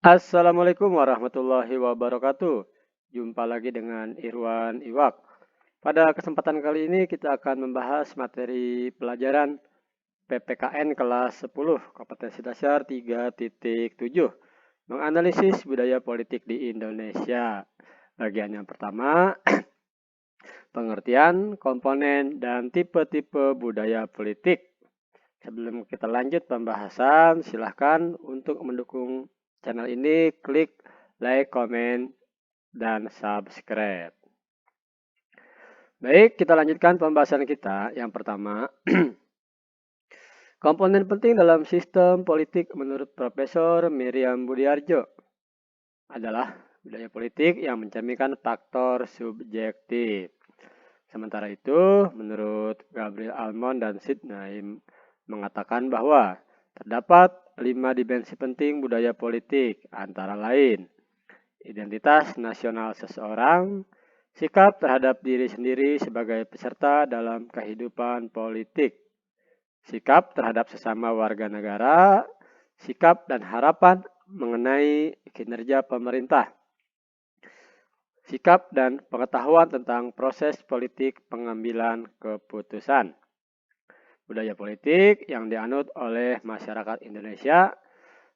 Assalamualaikum warahmatullahi wabarakatuh. Jumpa lagi dengan Irwan Iwak. Pada kesempatan kali ini kita akan membahas materi pelajaran PPKN kelas 10, kompetensi dasar 3.7, menganalisis budaya politik di Indonesia. Bagian yang pertama, pengertian, komponen, dan tipe-tipe budaya politik. Sebelum kita lanjut pembahasan, silahkan untuk mendukung channel ini, klik like, komen, dan subscribe. Baik, kita lanjutkan pembahasan kita. Yang pertama, komponen penting dalam sistem politik menurut Profesor Miriam Budiarjo adalah budaya politik yang mencerminkan faktor subjektif. Sementara itu, menurut Gabriel Almond dan Sid Naim mengatakan bahwa terdapat 5 dimensi penting budaya politik, antara lain identitas nasional seseorang, sikap terhadap diri sendiri sebagai peserta dalam kehidupan politik, sikap terhadap sesama warga negara, sikap dan harapan mengenai kinerja pemerintah, sikap dan pengetahuan tentang proses politik pengambilan keputusan. Budaya politik yang dianut oleh masyarakat Indonesia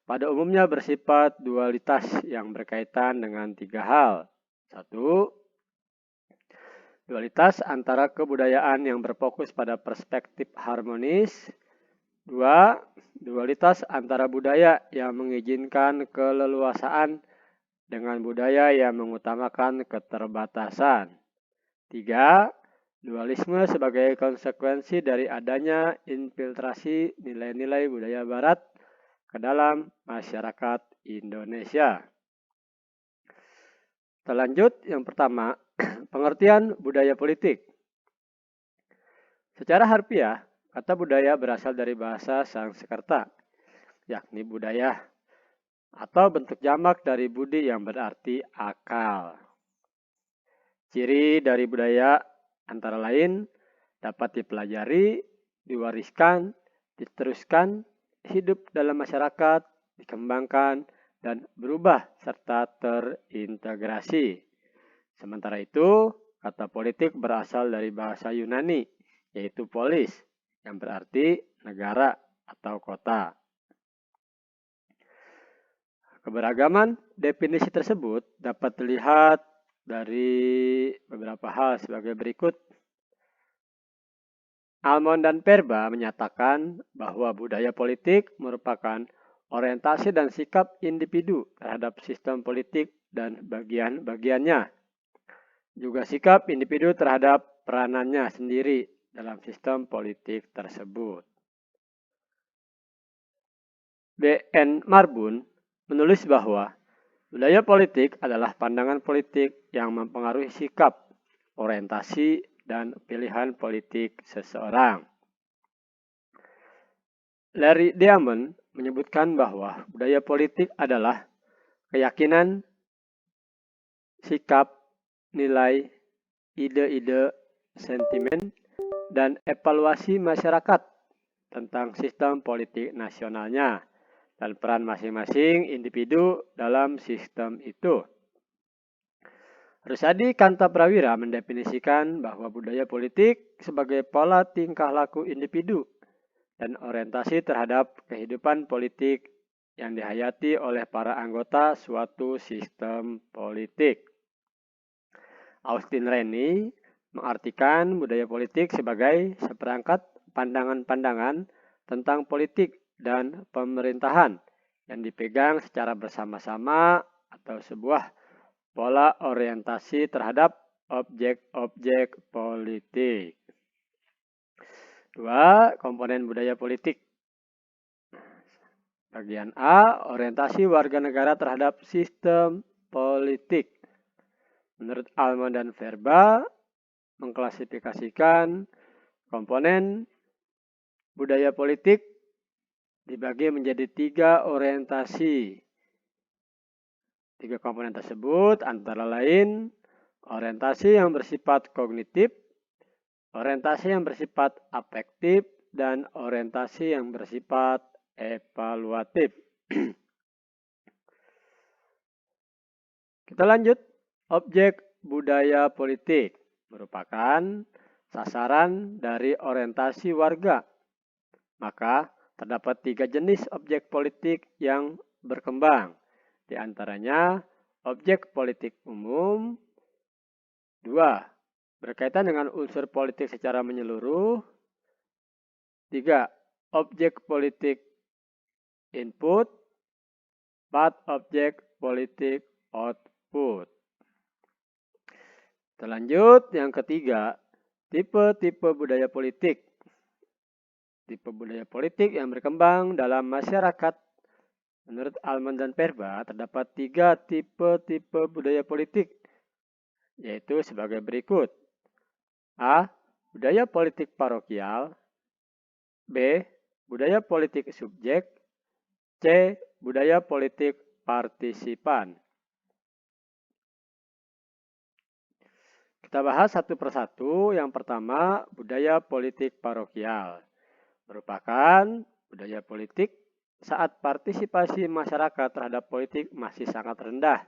pada umumnya bersifat dualitas yang berkaitan dengan 3 hal. 1. Dualitas antara kebudayaan yang berfokus pada perspektif harmonis. 2. Dualitas antara budaya yang mengizinkan keleluasaan dengan budaya yang mengutamakan keterbatasan. 3. Dualisme sebagai konsekuensi dari adanya infiltrasi nilai-nilai budaya barat ke dalam masyarakat Indonesia. Kita lanjut, yang pertama, pengertian budaya politik. Secara harfiah, kata budaya berasal dari bahasa Sanskerta, yakni budaya, atau bentuk jamak dari budi yang berarti akal. Ciri dari budaya antara lain dapat dipelajari, diwariskan, diteruskan, hidup dalam masyarakat, dikembangkan, dan berubah serta terintegrasi. Sementara itu, kata politik berasal dari bahasa Yunani, yaitu polis, yang berarti negara atau kota. Keberagaman definisi tersebut dapat dilihat dari beberapa hal sebagai berikut. Almond dan Perba menyatakan bahwa budaya politik merupakan orientasi dan sikap individu terhadap sistem politik dan bagian-bagiannya. Juga sikap individu terhadap peranannya sendiri dalam sistem politik tersebut. B.N. Marbun menulis bahwa budaya politik adalah pandangan politik yang mempengaruhi sikap, orientasi, dan pilihan politik seseorang. Larry Diamond menyebutkan bahwa budaya politik adalah keyakinan, sikap, nilai, ide-ide, sentimen, dan evaluasi masyarakat tentang sistem politik nasionalnya dan peran masing-masing individu dalam sistem itu. Rusadi Kanta Prawira mendefinisikan bahwa budaya politik sebagai pola tingkah laku individu dan orientasi terhadap kehidupan politik yang dihayati oleh para anggota suatu sistem politik. Austin Rennie mengartikan budaya politik sebagai seperangkat pandangan-pandangan tentang politik dan pemerintahan yang dipegang secara bersama-sama atau sebuah pola orientasi terhadap objek-objek politik. 2. Komponen budaya politik. Bagian A, orientasi warga negara terhadap sistem politik. Menurut Almond dan Verba, mengklasifikasikan komponen budaya politik dibagi menjadi 3 orientasi. 3 komponen tersebut antara lain orientasi yang bersifat kognitif, orientasi yang bersifat afektif, dan orientasi yang bersifat evaluatif. Kita lanjut. Objek budaya politik merupakan sasaran dari orientasi warga. Maka terdapat 3 jenis objek politik yang berkembang. Di antaranya objek politik umum, 2. Berkaitan dengan unsur politik secara menyeluruh, 3. Objek politik input, 4. Objek politik output. Terlanjut yang ketiga, tipe-tipe budaya politik. Tipe budaya politik yang berkembang dalam masyarakat. Menurut Almond dan Perba, terdapat 3 tipe budaya politik, yaitu sebagai berikut. A. Budaya politik parokial. B. Budaya politik subjek. C. Budaya politik partisipan. Kita bahas satu persatu. Yang pertama, budaya politik parokial. Merupakan budaya politik saat partisipasi masyarakat terhadap politik masih sangat rendah.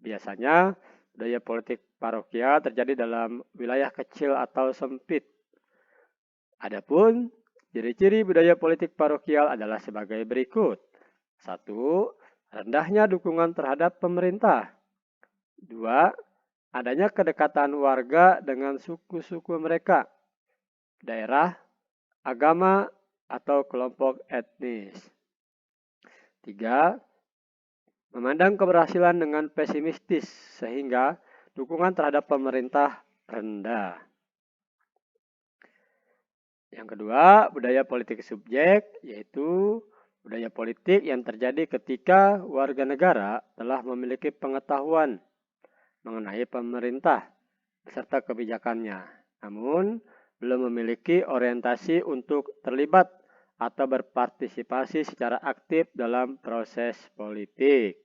Biasanya, budaya politik parokial terjadi dalam wilayah kecil atau sempit. Adapun, ciri-ciri budaya politik parokial adalah sebagai berikut. 1. Rendahnya dukungan terhadap pemerintah. 2. Adanya kedekatan warga dengan suku-suku mereka, daerah, agama, atau kelompok etnis. 3. Memandang keberhasilan dengan pesimistis sehingga dukungan terhadap pemerintah rendah. Yang kedua, budaya politik subjek, yaitu budaya politik yang terjadi ketika warga negara telah memiliki pengetahuan mengenai pemerintah beserta kebijakannya, namun belum memiliki orientasi untuk terlibat atau berpartisipasi secara aktif dalam proses politik.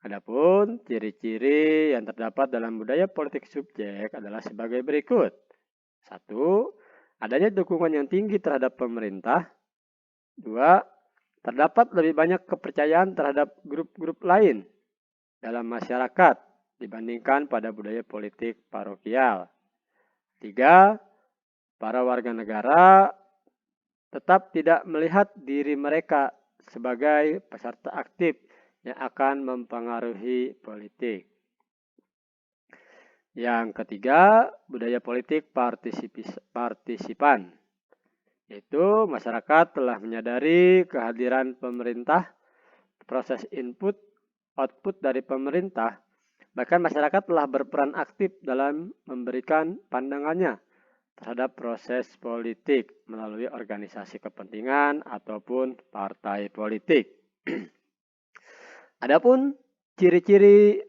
Adapun ciri-ciri yang terdapat dalam budaya politik subjek adalah sebagai berikut. 1. Adanya dukungan yang tinggi terhadap pemerintah. 2. Terdapat lebih banyak kepercayaan terhadap grup-grup lain dalam masyarakat dibandingkan pada budaya politik parokial. 3. Para warga negara tetap tidak melihat diri mereka sebagai peserta aktif yang akan mempengaruhi politik. Yang ketiga, budaya politik partisipan, yaitu masyarakat telah menyadari kehadiran pemerintah, proses input, output dari pemerintah, bahkan masyarakat telah berperan aktif dalam memberikan pandangannya terhadap proses politik melalui organisasi kepentingan ataupun partai politik. Adapun ciri-ciri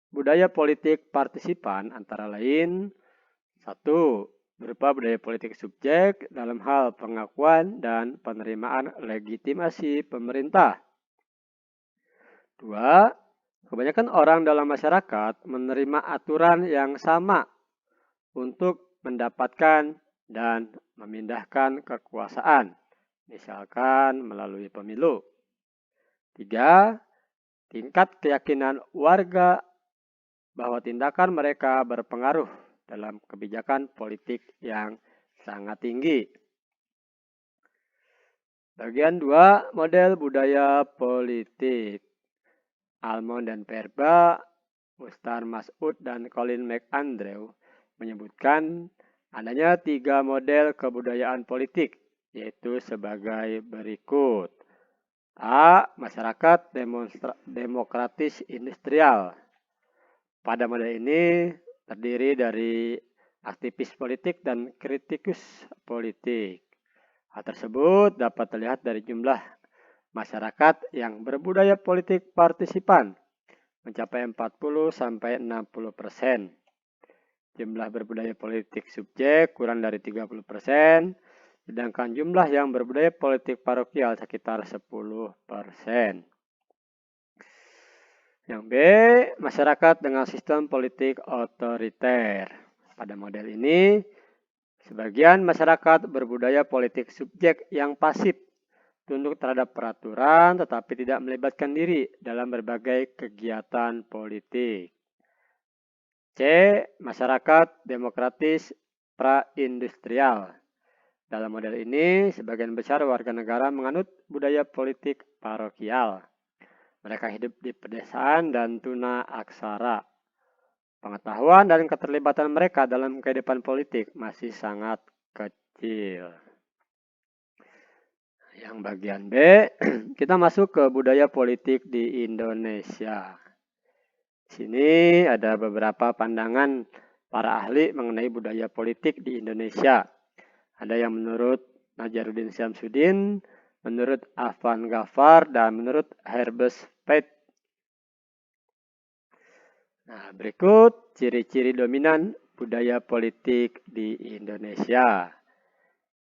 budaya politik partisipan antara lain 1. Berupa budaya politik subjek dalam hal pengakuan dan penerimaan legitimasi pemerintah. 2. Kebanyakan orang dalam masyarakat menerima aturan yang sama untuk mendapatkan dan memindahkan kekuasaan, misalkan melalui pemilu. 3. Tingkat keyakinan warga bahwa tindakan mereka berpengaruh dalam kebijakan politik yang sangat tinggi. Bagian 2, model budaya politik. Almond dan Perba, Mustar Masud dan Colin McAndrew menyebutkan adanya 3 model kebudayaan politik, yaitu sebagai berikut. A. Masyarakat demokratis industrial. Pada model ini terdiri dari aktivis politik dan kritikus politik. Hal tersebut dapat terlihat dari jumlah masyarakat yang berbudaya politik partisipan mencapai 40-60%. Jumlah berbudaya politik subjek kurang dari 30%, sedangkan jumlah yang berbudaya politik parokial sekitar 10%. Yang B, masyarakat dengan sistem politik otoriter. Pada model ini, sebagian masyarakat berbudaya politik subjek yang pasif tunduk terhadap peraturan tetapi tidak melibatkan diri dalam berbagai kegiatan politik. C. Masyarakat demokratis pra-industrial. Dalam model ini, sebagian besar warga negara menganut budaya politik parokial. Mereka hidup di pedesaan dan tuna aksara. Pengetahuan dan keterlibatan mereka dalam kehidupan politik masih sangat kecil. Yang bagian B, kita masuk ke budaya politik di Indonesia. Di sini ada beberapa pandangan para ahli mengenai budaya politik di Indonesia. Ada yang menurut Najaruddin Syamsuddin, menurut Afan Ghaffar, dan menurut Herbes Peit. Nah, berikut ciri-ciri dominan budaya politik di Indonesia.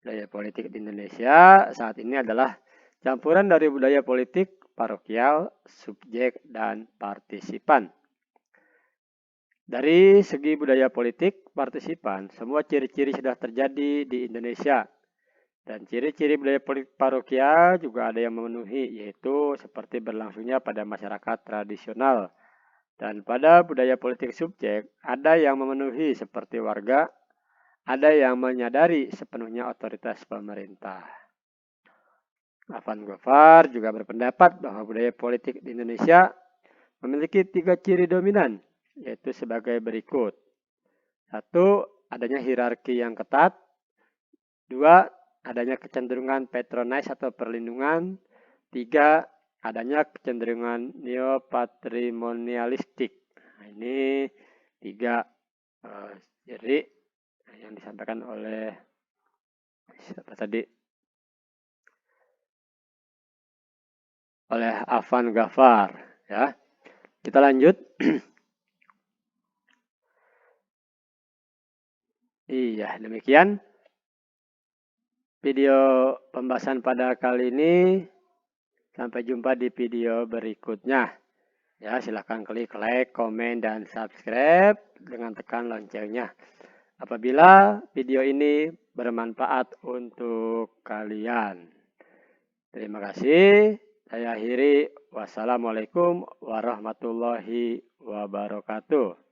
Budaya politik di Indonesia saat ini adalah campuran dari budaya politik parokial, subjek, dan partisipan. Dari segi budaya politik partisipan, semua ciri-ciri sudah terjadi di Indonesia. Dan ciri-ciri budaya politik parokial juga ada yang memenuhi, yaitu seperti berlangsungnya pada masyarakat tradisional. Dan pada budaya politik subjek, ada yang memenuhi seperti warga, ada yang menyadari sepenuhnya otoritas pemerintah. Afan Ghaffar juga berpendapat bahwa budaya politik di Indonesia memiliki 3 ciri dominan, yaitu sebagai berikut. 1. Adanya hierarki yang ketat. 2. Adanya kecenderungan patronize atau perlindungan. 3. Adanya kecenderungan neopatrimonialistik. Nah, ini 3 ciri yang disampaikan oleh siapa tadi? Oleh Afan Ghaffar, ya. Kita lanjut. Iya, demikian video pembahasan pada kali ini. Sampai jumpa di video berikutnya. Ya, silahkan klik like, komen, dan subscribe dengan tekan loncengnya. Apabila video ini bermanfaat untuk kalian. Terima kasih. Saya akhiri. Wassalamualaikum warahmatullahi wabarakatuh.